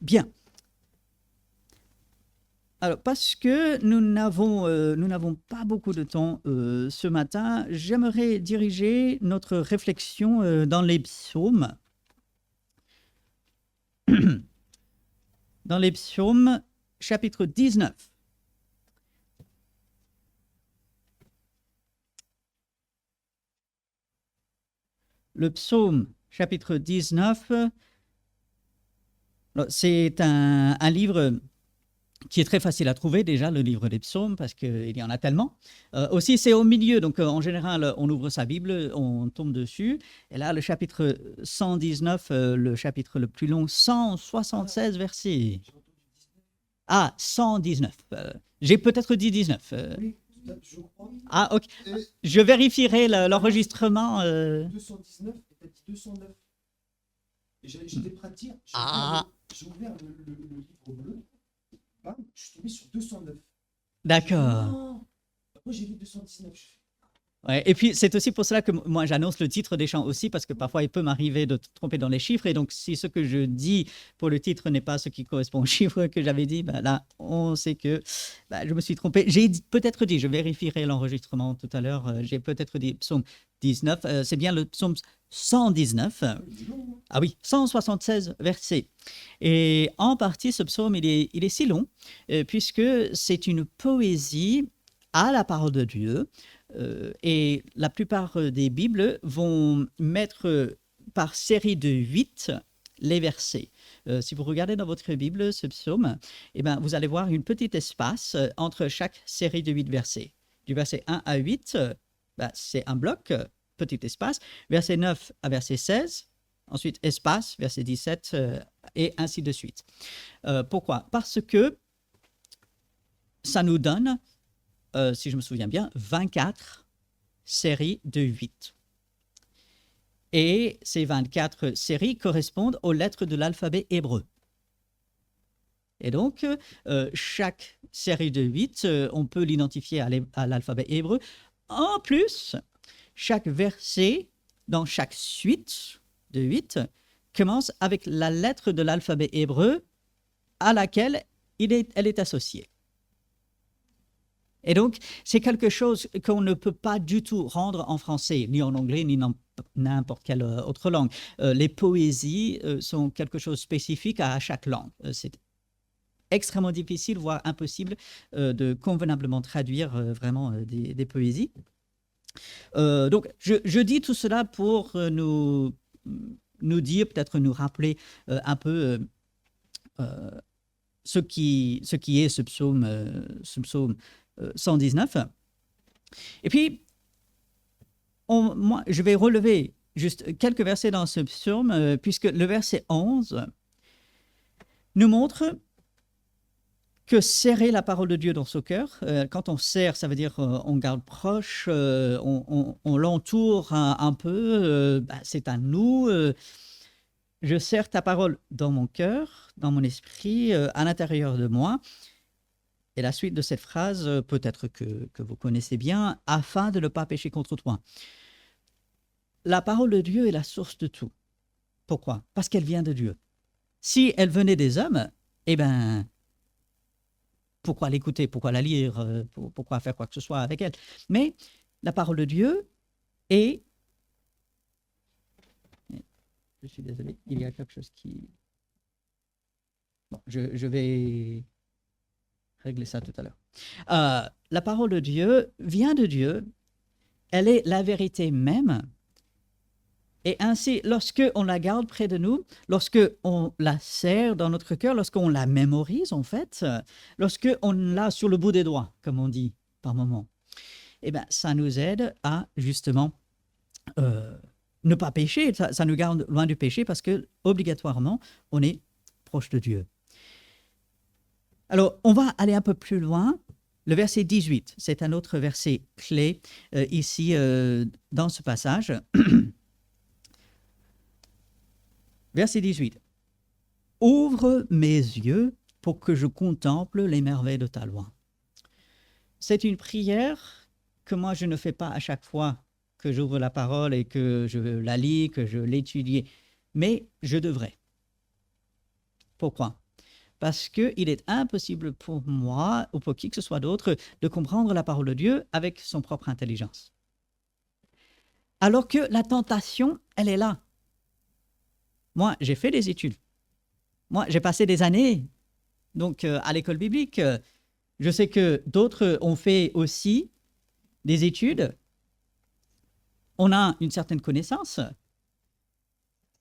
Bien. Alors, parce que nous n'avons pas beaucoup de temps ce matin, j'aimerais diriger notre réflexion dans les psaumes. Dans les psaumes, chapitre 19. Le psaume, chapitre 19, c'est un livre qui est très facile à trouver déjà, le livre des psaumes, parce qu'il y en a tellement. Aussi, c'est au milieu, donc en général, on ouvre sa Bible, on tombe dessus, et là, le chapitre 119, le chapitre le plus long, 176 versets. Ah, 119. J'ai peut-être dit 19. Oui, je crois. Ah, ok. Je vérifierai l'enregistrement. 219 et t'as dit 209. Et j'étais prêt à dire, j'ai ouvert le livre bleu, bam, je suis tombé sur 209. D'accord. Non. Après j'ai vu 219. Ouais, et puis, c'est aussi pour cela que moi, j'annonce le titre des chants aussi, parce que parfois, il peut m'arriver de tromper dans les chiffres. Et donc, si ce que je dis pour le titre n'est pas ce qui correspond au chiffre que j'avais dit, ben là, on sait que je me suis trompé. J'ai peut-être dit, je vérifierai l'enregistrement tout à l'heure, j'ai peut-être dit psaume 19. C'est bien le psaume 119. Ah oui, 176 versets. Et en partie, ce psaume, il est si long, puisque c'est une poésie à la parole de Dieu. Et la plupart des Bibles vont mettre par série de 8 les versets. Si vous regardez dans votre Bible ce psaume, vous allez voir une petite espace entre chaque série de 8 versets. Du verset 1 à 8, c'est un bloc, petit espace. Verset 9 à verset 16, ensuite espace, verset 17, et ainsi de suite. Pourquoi? Parce que ça nous donne, si je me souviens bien, 24 séries de 8. Et ces 24 séries correspondent aux lettres de l'alphabet hébreu. Et donc, chaque série de 8, on peut l'identifier à l'alphabet hébreu. En plus, chaque verset dans chaque suite de 8 commence avec la lettre de l'alphabet hébreu à laquelle elle est associée. Et donc, c'est quelque chose qu'on ne peut pas du tout rendre en français, ni en anglais, ni dans n'importe quelle autre langue. Les poésies sont quelque chose de spécifique à chaque langue. C'est extrêmement difficile, voire impossible, de convenablement traduire vraiment des poésies. Donc, je dis tout cela pour nous dire, peut-être nous rappeler un peu ce qui est ce psaume 119. Et puis, moi, je vais relever juste quelques versets dans ce psaume, puisque le verset 11 nous montre que serrer la parole de Dieu dans son cœur, quand on serre, ça veut dire on garde proche, on l'entoure un peu, c'est à nous. Je serre ta parole dans mon cœur, dans mon esprit, à l'intérieur de moi. Et la suite de cette phrase, peut-être que vous connaissez bien, afin de ne pas pécher contre toi. La parole de Dieu est la source de tout. Pourquoi? Parce qu'elle vient de Dieu. Si elle venait des hommes, pourquoi l'écouter? Pourquoi la lire? Pourquoi faire quoi que ce soit avec elle? Mais la parole de Dieu est... Je suis désolé, il y a quelque chose qui... Bon, je vais régler ça tout à l'heure. La parole de Dieu vient de Dieu, elle est la vérité même. Et ainsi, lorsqu'on la garde près de nous, lorsqu'on la serre dans notre cœur, lorsqu'on la mémorise en fait, lorsqu'on l'a sur le bout des doigts, comme on dit par moment, ça nous aide à justement ne pas pécher, ça nous garde loin du péché parce que obligatoirement, on est proche de Dieu. Alors, on va aller un peu plus loin. Le verset 18, c'est un autre verset clé ici dans ce passage. Verset 18. « Ouvre mes yeux pour que je contemple les merveilles de ta loi. » C'est une prière que moi je ne fais pas à chaque fois que j'ouvre la parole et que je la lis, que je l'étudie, mais je devrais. Pourquoi? parce qu'il est impossible pour moi, ou pour qui que ce soit d'autre, de comprendre la parole de Dieu avec son propre intelligence. Alors que la tentation, elle est là. Moi, j'ai fait des études. Moi, j'ai passé des années donc, à l'école biblique. Je sais que d'autres ont fait aussi des études. On a une certaine connaissance.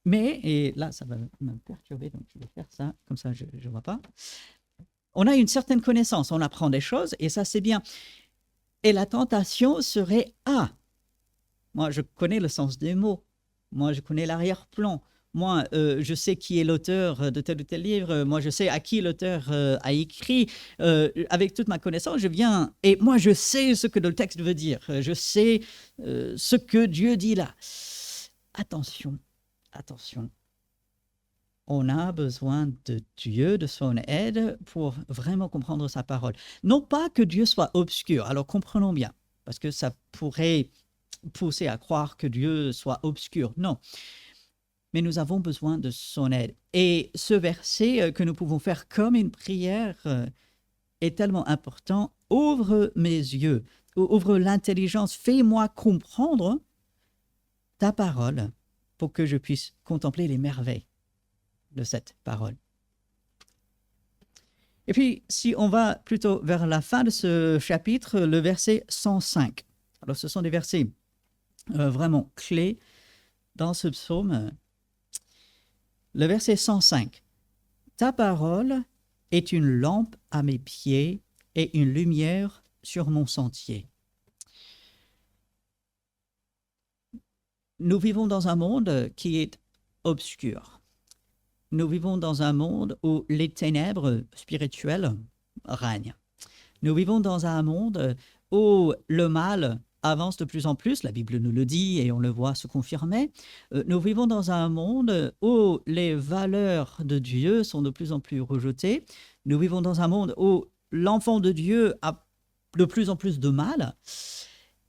Mais, et là, ça va me perturber, donc je vais faire ça, comme ça je ne vois pas. On a une certaine connaissance, on apprend des choses, et ça c'est bien. Et la tentation serait, moi je connais le sens des mots, moi je connais l'arrière-plan, moi je sais qui est l'auteur de tel ou tel livre, moi je sais à qui l'auteur a écrit, avec toute ma connaissance, je viens, et moi je sais ce que le texte veut dire, je sais ce que Dieu dit là. Attention. On a besoin de Dieu, de son aide pour vraiment comprendre sa parole. Non pas que Dieu soit obscur, alors comprenons bien, parce que ça pourrait pousser à croire que Dieu soit obscur. Non, mais nous avons besoin de son aide. Et ce verset que nous pouvons faire comme une prière est tellement important. Ouvre mes yeux, ouvre l'intelligence, fais-moi comprendre ta parole pour que je puisse contempler les merveilles de cette parole. Et puis, si on va plutôt vers la fin de ce chapitre, le verset 105. Alors, ce sont des versets vraiment clés dans ce psaume. Le verset 105. Ta parole est une lampe à mes pieds et une lumière sur mon sentier. Nous vivons dans un monde qui est obscur. Nous vivons dans un monde où les ténèbres spirituelles règnent. Nous vivons dans un monde où le mal avance de plus en plus, la Bible nous le dit et on le voit se confirmer. Nous vivons dans un monde où les valeurs de Dieu sont de plus en plus rejetées. Nous vivons dans un monde où l'enfant de Dieu a de plus en plus de mal.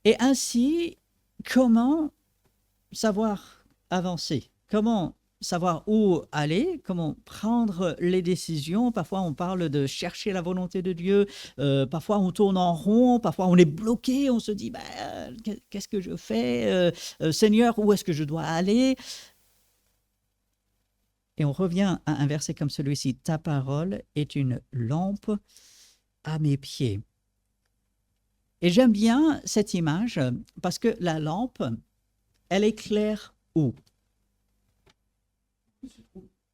Et ainsi, comment savoir avancer? Comment savoir où aller, comment prendre les décisions? Parfois, on parle de chercher la volonté de Dieu. Parfois, on tourne en rond. Parfois, on est bloqué. On se dit, qu'est-ce que je fais? Seigneur, où est-ce que je dois aller? Et on revient à un verset comme celui-ci. Ta parole est une lampe à mes pieds. Et j'aime bien cette image parce que la lampe, elle éclaire où?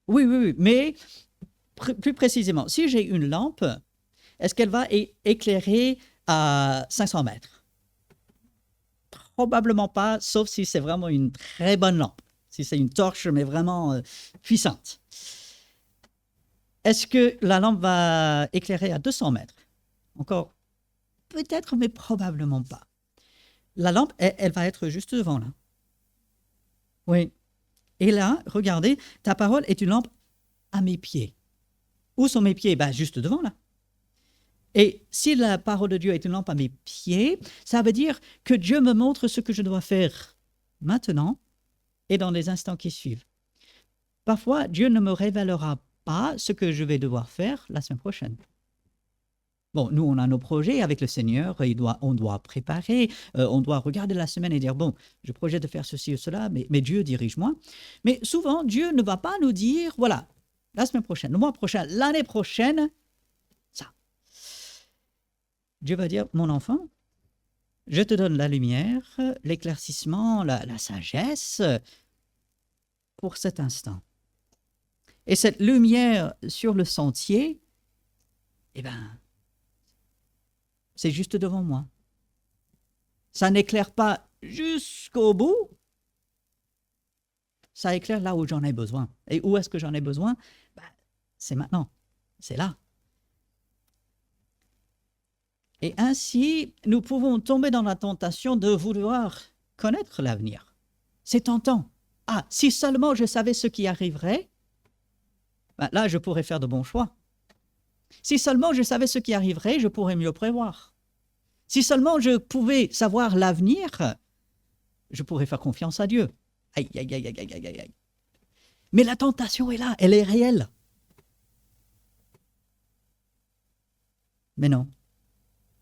Oui, mais plus précisément, si j'ai une lampe, est-ce qu'elle va éclairer à 500 mètres? Probablement pas, sauf si c'est vraiment une très bonne lampe, si c'est une torche, mais vraiment puissante. Est-ce que la lampe va éclairer à 200 mètres? Encore peut-être, mais probablement pas. La lampe, elle va être juste devant là. Oui. Et là, regardez, ta parole est une lampe à mes pieds. Où sont mes pieds? Juste devant là. Et si la parole de Dieu est une lampe à mes pieds, ça veut dire que Dieu me montre ce que je dois faire maintenant et dans les instants qui suivent. Parfois, Dieu ne me révélera pas ce que je vais devoir faire la semaine prochaine. Bon, nous, on a nos projets avec le Seigneur, on doit préparer, on doit regarder la semaine et dire, bon, je projette de faire ceci ou cela, mais Dieu dirige-moi. Mais souvent, Dieu ne va pas nous dire, voilà, la semaine prochaine, le mois prochain, l'année prochaine, ça. Dieu va dire, mon enfant, je te donne la lumière, l'éclaircissement, la sagesse pour cet instant. Et cette lumière sur le sentier, c'est juste devant moi. Ça n'éclaire pas jusqu'au bout. Ça éclaire là où j'en ai besoin. Et où est-ce que j'en ai besoin? C'est maintenant. C'est là. Et ainsi, nous pouvons tomber dans la tentation de vouloir connaître l'avenir. C'est tentant. Si seulement je savais ce qui arriverait, là, je pourrais faire de bons choix. Si seulement je savais ce qui arriverait, je pourrais mieux prévoir. Si seulement je pouvais savoir l'avenir, je pourrais faire confiance à Dieu. Aïe. Mais la tentation est là, elle est réelle. Mais non.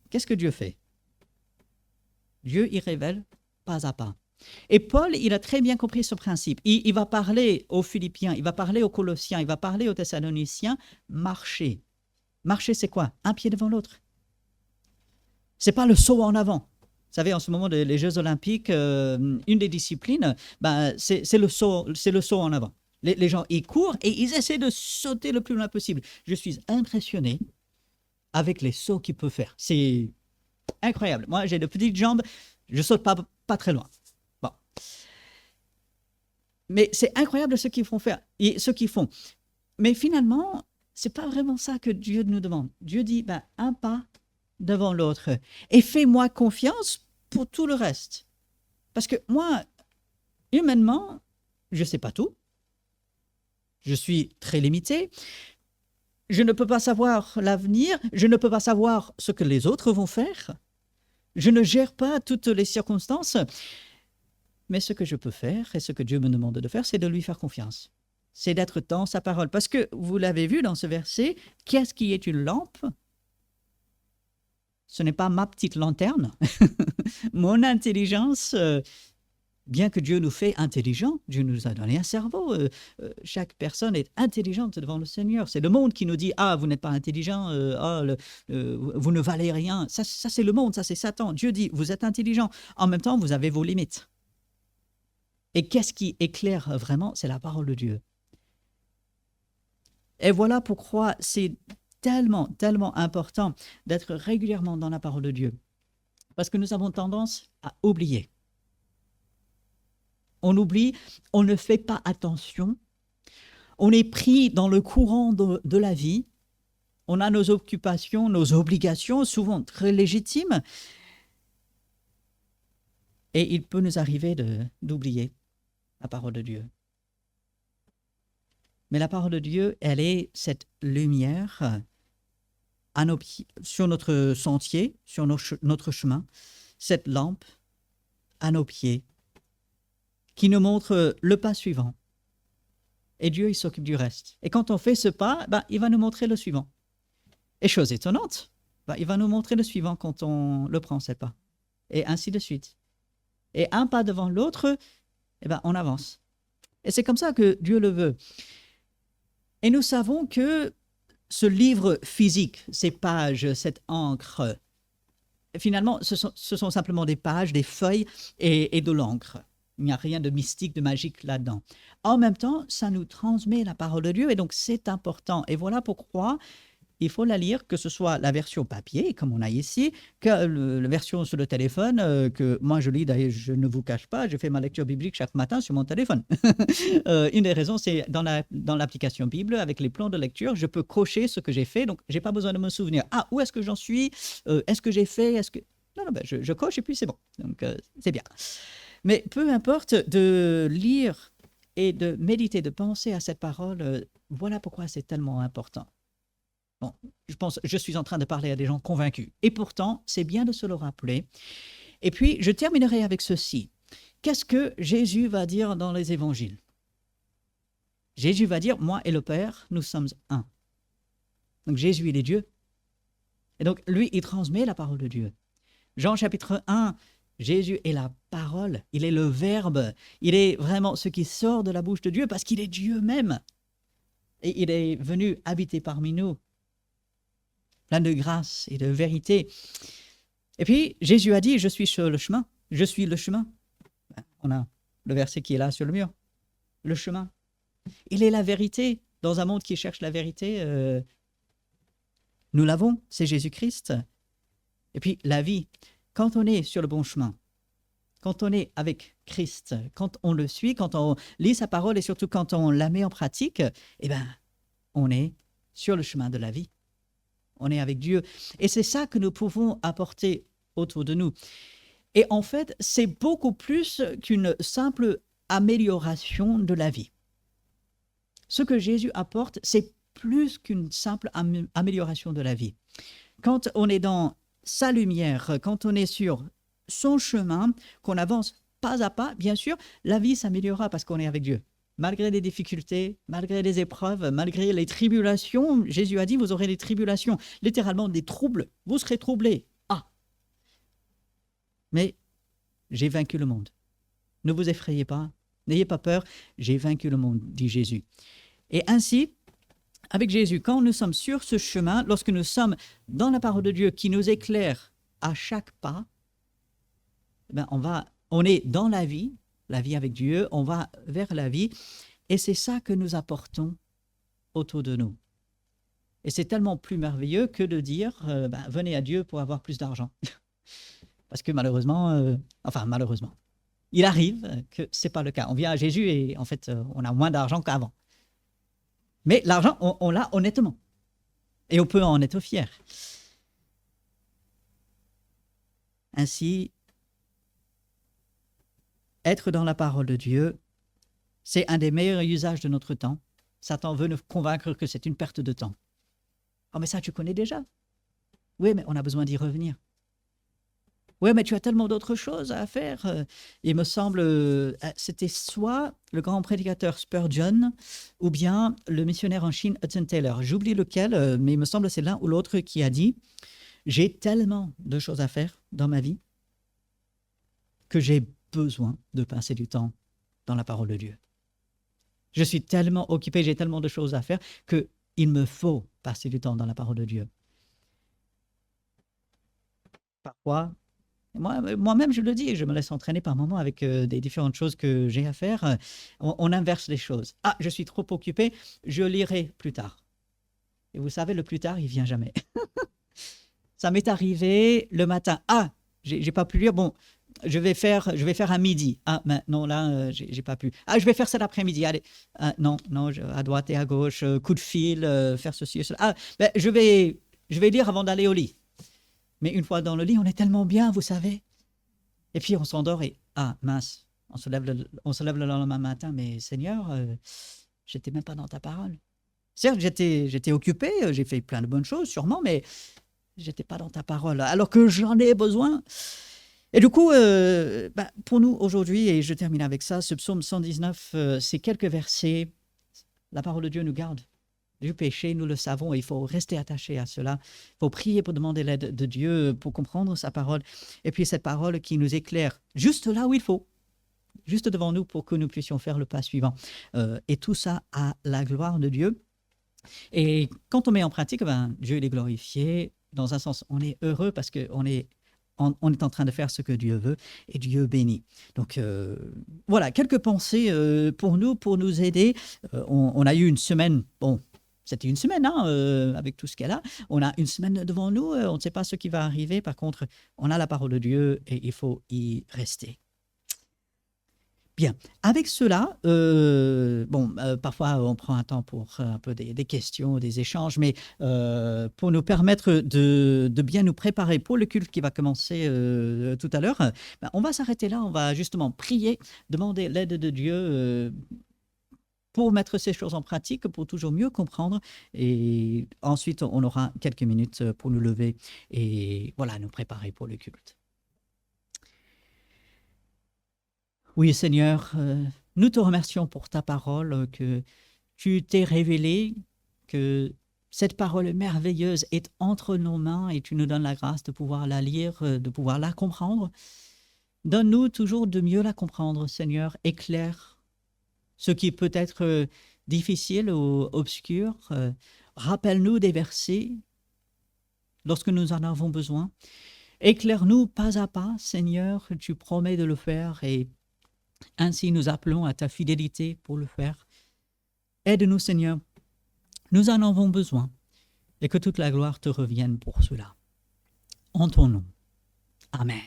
Qu'est-ce que Dieu fait? Dieu y révèle pas à pas. Et Paul, il a très bien compris ce principe. Il va parler aux Philippiens, il va parler aux Colossiens, il va parler aux Thessaloniciens. Marcher. Marcher, c'est quoi? Un pied devant l'autre. C'est pas le saut en avant. Vous savez, en ce moment, les Jeux Olympiques, une des disciplines, c'est le saut en avant. Les gens, ils courent et ils essaient de sauter le plus loin possible. Je suis impressionné avec les sauts qu'il peut faire. C'est incroyable. Moi, j'ai de petites jambes, je saute pas très loin. Bon. Mais c'est incroyable ce qu'ils font faire et ce qu'ils font. Mais finalement, c'est pas vraiment ça que Dieu nous demande. Dieu dit, un pas devant l'autre et fais-moi confiance pour tout le reste. Parce que moi, humainement, je sais pas tout. Je suis très limité. Je ne peux pas savoir l'avenir. Je ne peux pas savoir ce que les autres vont faire. Je ne gère pas toutes les circonstances. Mais ce que je peux faire et ce que Dieu me demande de faire, c'est de lui faire confiance. C'est d'être dans sa parole. Parce que vous l'avez vu dans ce verset, qu'est-ce qui est une lampe? Ce n'est pas ma petite lanterne. Mon intelligence, bien que Dieu nous fait intelligents, Dieu nous a donné un cerveau. Chaque personne est intelligente devant le Seigneur. C'est le monde qui nous dit « Ah, vous n'êtes pas intelligent, vous ne valez rien. » Ça, c'est le monde, ça, c'est Satan. Dieu dit « Vous êtes intelligent. En même temps, vous avez vos limites. » Et qu'est-ce qui éclaire vraiment? C'est la parole de Dieu. Et voilà pourquoi c'est tellement, tellement important d'être régulièrement dans la parole de Dieu. Parce que nous avons tendance à oublier. On oublie, on ne fait pas attention, on est pris dans le courant de la vie, on a nos occupations, nos obligations, souvent très légitimes, et il peut nous arriver d'oublier la parole de Dieu. Mais la parole de Dieu, elle est cette lumière sur notre sentier, sur notre chemin, cette lampe à nos pieds, qui nous montre le pas suivant. Et Dieu, il s'occupe du reste. Et quand on fait ce pas, il va nous montrer le suivant. Et chose étonnante, il va nous montrer le suivant quand on le prend, ce pas. Et ainsi de suite. Et un pas devant l'autre, on avance. Et c'est comme ça que Dieu le veut. Et nous savons que ce livre physique, ces pages, cette encre, finalement, ce sont simplement des pages, des feuilles et de l'encre. Il n'y a rien de mystique, de magique là-dedans. En même temps, ça nous transmet la parole de Dieu et donc c'est important. Et voilà pourquoi il faut la lire, que ce soit la version papier, comme on a ici, que la version sur le téléphone, que moi je lis, d'ailleurs je ne vous cache pas, je fais ma lecture biblique chaque matin sur mon téléphone. Une des raisons, c'est dans l'application Bible, avec les plans de lecture, je peux cocher ce que j'ai fait, donc je n'ai pas besoin de me souvenir. Ah, où est-ce que j'en suis? Est-ce que j'ai fait? Non, je coche et puis c'est bon. Donc c'est bien. Mais peu importe de lire et de méditer, de penser à cette parole, voilà pourquoi c'est tellement important. Bon, je suis en train de parler à des gens convaincus. Et pourtant, c'est bien de se le rappeler. Et puis, je terminerai avec ceci. Qu'est-ce que Jésus va dire dans les évangiles? Jésus va dire, moi et le Père, nous sommes un. Donc Jésus, il est Dieu. Et donc, lui, il transmet la parole de Dieu. Jean chapitre 1, Jésus est la parole, il est le Verbe, il est vraiment ce qui sort de la bouche de Dieu parce qu'il est Dieu même. Et il est venu habiter parmi nous, plein de grâce et de vérité. Et puis, Jésus a dit, je suis sur le chemin, je suis le chemin. On a le verset qui est là sur le mur, le chemin. Il est la vérité. Dans un monde qui cherche la vérité, nous l'avons, c'est Jésus-Christ. Et puis, la vie. Quand on est sur le bon chemin, quand on est avec Christ, quand on le suit, quand on lit sa parole et surtout quand on la met en pratique, on est sur le chemin de la vie. On est avec Dieu. Et c'est ça que nous pouvons apporter autour de nous. Et en fait, c'est beaucoup plus qu'une simple amélioration de la vie. Ce que Jésus apporte, c'est plus qu'une simple amélioration de la vie. Quand on est dans sa lumière, quand on est sur son chemin, qu'on avance pas à pas, bien sûr, la vie s'améliorera parce qu'on est avec Dieu. malgré les difficultés, malgré les épreuves, malgré les tribulations. Jésus a dit, vous aurez des tribulations, littéralement des troubles, vous serez troublés. Ah, mais j'ai vaincu le monde. Ne vous effrayez pas, n'ayez pas peur, j'ai vaincu le monde, dit Jésus. Et ainsi, avec Jésus, quand nous sommes sur ce chemin, lorsque nous sommes dans la parole de Dieu qui nous éclaire à chaque pas, ben on est dans la vie avec Dieu, on va vers la vie, et c'est ça que nous apportons autour de nous. Et c'est tellement plus merveilleux que de dire, venez à Dieu pour avoir plus d'argent. Parce que malheureusement, il arrive que ce n'est pas le cas. On vient à Jésus et en fait, on a moins d'argent qu'avant. Mais l'argent, on l'a honnêtement. Et on peut en être fier. Ainsi, être dans la parole de Dieu, c'est un des meilleurs usages de notre temps. Satan veut nous convaincre que c'est une perte de temps. Oh, mais ça, tu connais déjà. Oui, mais on a besoin d'y revenir. Oui, mais tu as tellement d'autres choses à faire. Il me semble, c'était soit le grand prédicateur Spurgeon ou bien le missionnaire en Chine Hudson Taylor. J'oublie lequel, mais il me semble que c'est l'un ou l'autre qui a dit « J'ai tellement de choses à faire dans ma vie que j'ai besoin de passer du temps dans la parole de Dieu. Je suis tellement occupé, j'ai tellement de choses à faire qu'il me faut passer du temps dans la parole de Dieu. » Parfois, moi-même, je le dis, je me laisse entraîner par moments avec des différentes choses que j'ai à faire. On inverse les choses. Ah, je suis trop occupé, je lirai plus tard. Et vous savez, le plus tard, il ne vient jamais. Ça m'est arrivé le matin. Ah, j'ai pas pu lire. Bon, je vais faire à midi. Ah, non, là, j'ai pas pu. Ah, je vais faire cet après-midi. Allez. Ah, non, à droite et à gauche, coup de fil, faire ceci et cela. Ah, ben, je vais lire avant d'aller au lit. Mais une fois dans le lit, on est tellement bien, vous savez. Et puis on s'endort et ah mince, on se lève le lendemain matin. Mais Seigneur, j'étais même pas dans ta parole. Certes, j'étais occupé, j'ai fait plein de bonnes choses, sûrement, mais j'étais pas dans ta parole. Alors que j'en ai besoin. Et du coup, pour nous aujourd'hui, et je termine avec ça, ce psaume 119, c'est quelques versets. La parole de Dieu nous garde du péché, nous le savons, et il faut rester attaché à cela. Il faut prier pour demander l'aide de Dieu, pour comprendre sa parole. Et puis cette parole qui nous éclaire juste là où il faut, juste devant nous, pour que nous puissions faire le pas suivant. Et tout ça à la gloire de Dieu. Et quand on met en pratique, Dieu il est glorifié. Dans un sens, on est heureux parce qu'on est en train de faire ce que Dieu veut et Dieu bénit. Donc voilà, quelques pensées pour nous aider. On a eu une semaine, bon, c'était une semaine avec tout ce qu'elle a. On a une semaine devant nous, on ne sait pas ce qui va arriver. Par contre, on a la parole de Dieu et il faut y rester. Bien, avec cela, parfois on prend un temps pour un peu des questions, des échanges, mais pour nous permettre de bien nous préparer pour le culte qui va commencer tout à l'heure, on va s'arrêter là, on va justement prier, demander l'aide de Dieu pour mettre ces choses en pratique, pour toujours mieux comprendre, et ensuite on aura quelques minutes pour nous lever et voilà, nous préparer pour le culte. Oui, Seigneur, nous te remercions pour ta parole, que tu t'es révélé, que cette parole merveilleuse est entre nos mains et tu nous donnes la grâce de pouvoir la lire, de pouvoir la comprendre. Donne-nous toujours de mieux la comprendre, Seigneur. Éclaire ce qui peut être difficile ou obscur. Rappelle-nous des versets lorsque nous en avons besoin. Éclaire-nous pas à pas, Seigneur, tu promets de le faire et ainsi, nous appelons à ta fidélité pour le faire. Aide-nous, Seigneur. Nous en avons besoin et que toute la gloire te revienne pour cela. En ton nom. Amen.